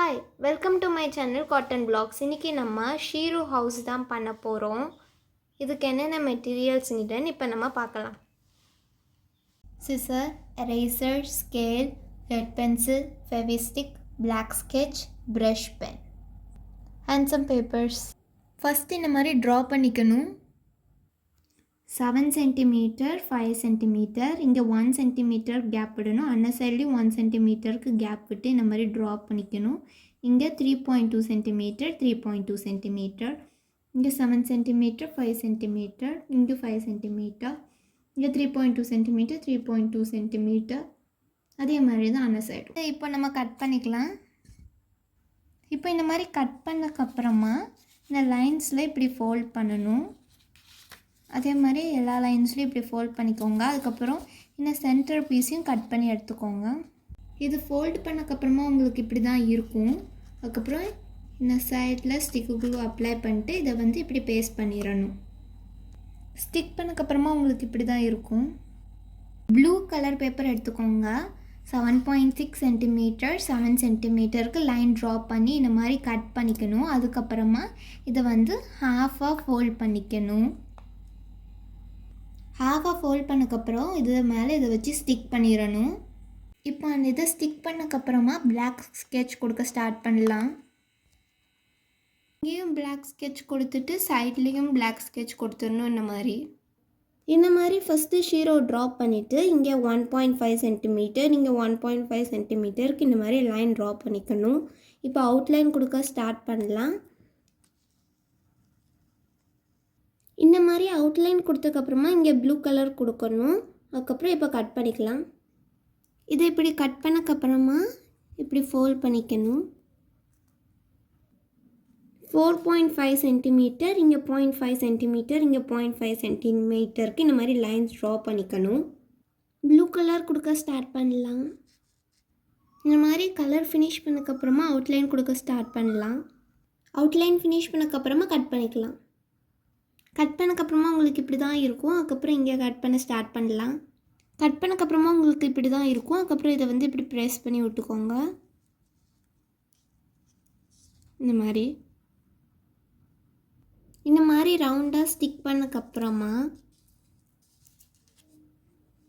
Hi, welcome to my channel cotton blocks. இன்றைக்கி நம்ம ஷீரு house தான் பண்ண போகிறோம். இதுக்கு என்னென்ன மெட்டீரியல்ஸ்னுட்டு இப்போ நம்ம பார்க்கலாம். Scissor, eraser, scale, red pencil, Fevistik, black sketch, brush pen and some papers. First இந்த மாதிரி ட்ரா பண்ணிக்கணும். 7 சென்டிமீட்டர் 5 சென்டிமீட்டர் இங்கே 1 சென்டிமீட்டர் கேப் விடணும். அன்ன சைட்லேயும் 1 சென்டிமீட்டருக்கு கேப் விட்டு இந்த மாதிரி ட்ரா பண்ணிக்கணும். இங்கே 3.2 சென்டிமீட்டர் 3.2 சென்டிமீட்டர் இங்கே 7 சென்டிமீட்டர் 5 சென்டிமீட்டர் இங்கே 5 சென்டிமீட்டர் இங்கே 3.2 சென்டிமீட்டர் 3.2 சென்டிமீட்டர் அதே மாதிரி தான் அன்ன சைடு. இப்போ நம்ம கட் பண்ணிக்கலாம். இப்போ இந்த மாதிரி கட் பண்ணக்கப்புறமா இந்த லைன்ஸில் இப்படி ஃபோல்ட் பண்ணணும். அதே மாதிரி எல்லா லைன்ஸ்லையும் இப்படி ஃபோல்ட் பண்ணிக்கோங்க. அதுக்கப்புறம் இந்த சென்டர் பீஸையும் கட் பண்ணி எடுத்துக்கோங்க. இது ஃபோல்ட் பண்ணக்கப்புறமா உங்களுக்கு இப்படி தான் இருக்கும். அதுக்கப்புறம் இந்த சைடில் ஸ்டிக்கு க்ளூ அப்ளை பண்ணிட்டு இதை இப்படி பேஸ்ட் பண்ணிடணும். ஸ்டிக் பண்ணக்கப்புறமா உங்களுக்கு இப்படி தான் இருக்கும். ப்ளூ கலர் பேப்பர் எடுத்துக்கோங்க. 7.6 சென்டிமீட்டர் 7 சென்டிமீட்டருக்கு லைன் ட்ரா பண்ணி இந்த மாதிரி கட் பண்ணிக்கணும். அதுக்கப்புறமா இதை ஹாஃபாக ஃபோல்ட் பண்ணிக்கணும். ஹாஃபாக ஃபோல்ட் பண்ணக்கப்புறம் இது மேலே இதை வச்சு ஸ்டிக் பண்ணிடணும். இப்போ அந்த இதை ஸ்டிக் பண்ணக்கப்புறமா பிளாக் ஸ்கெட்ச் கொடுக்க ஸ்டார்ட் பண்ணலாம். இங்கேயும் பிளாக் ஸ்கெட்ச் கொடுத்துட்டு சைட்லேயும் பிளாக் ஸ்கெட்ச் கொடுத்துடணும். இந்த மாதிரி ஃபஸ்ட்டு ஷீரோ ட்ராப் பண்ணிவிட்டு இங்கே 1.5 சென்டிமீட்டர் இங்கே 1.5 சென்டிமீட்டருக்கு இந்த மாதிரி லைன் ட்ரா பண்ணிக்கணும். இப்போ அவுட்லைன் கொடுக்க ஸ்டார்ட் பண்ணலாம். இந்த மாதிரி அவுட்லைன் கொடுத்ததுக்கப்புறமா இங்கே ப்ளூ கலர் கொடுக்கணும். அதுக்கப்புறம் இப்போ கட் பண்ணிக்கலாம். இதை இப்படி கட் பண்ணக்கப்புறமா இப்படி ஃபோல்ட் பண்ணிக்கணும். 4.5 சென்டிமீட்டர் இங்கே 0.5 சென்டிமீட்டர் இங்கே 0.5 சென்டிமீட்டருக்கு இந்த மாதிரி லைன்ஸ் ட்ரா பண்ணிக்கணும். ப்ளூ கலர் கொடுக்க ஸ்டார்ட் பண்ணலாம். இந்த மாதிரி கலர் ஃபினிஷ் பண்ணக்கப்புறமா அவுட்லைன் கொடுக்க ஸ்டார்ட் பண்ணலாம். அவுட்லைன் ஃபினிஷ் பண்ணக்கப்புறமா கட் பண்ணிக்கலாம். கட் பண்ணக்கப்புறமா உங்களுக்கு இப்படி தான் இருக்கும். அதுக்கப்புறம் இங்கே கட் பண்ண ஸ்டார்ட் பண்ணலாம். கட் பண்ணக்கப்புறமா உங்களுக்கு இப்படி தான் இருக்கும். அதுக்கப்புறம் இதை இப்படி ப்ரெஸ் பண்ணி விட்டுக்கோங்க. இந்த மாதிரி ரவுண்டாக ஸ்டிக் பண்ணக்கப்புறமா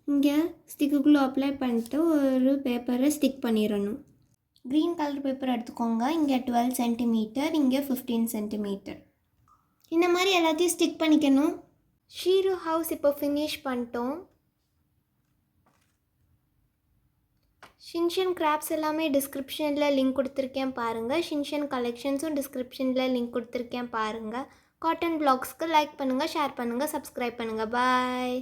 இங்கே ஸ்டிக்குக்குள்ளே அப்ளை பண்ணிட்டு ஒரு பேப்பரை ஸ்டிக் பண்ணிடணும். க்ரீன் கலர் பேப்பர் எடுத்துக்கோங்க. இங்கே 12 சென்டிமீட்டர் இங்கே 15 சென்டிமீட்டர் இந்த மாதிரி எல்லாத்தையும் ஸ்டிக் பண்ணிக்கணும். ஷீரு ஹவுஸ் இப்போ ஃபினிஷ் பண்ணிட்டோம். ஷின்ஷன் கிராஃப்ட்ஸ் எல்லாமே டிஸ்கிரிப்ஷனில் லிங்க் கொடுத்துருக்கேன் பாருங்கள். ஷின்ஷன் கலெக்ஷன்ஸும் டிஸ்கிரிப்ஷனில் லிங்க் கொடுத்துருக்கேன் பாருங்கள். காட்டன் பிளாக்ஸ்க்கு லைக் பண்ணுங்கள், ஷேர் பண்ணுங்கள், சப்ஸ்கிரைப் பண்ணுங்கள். பாய்.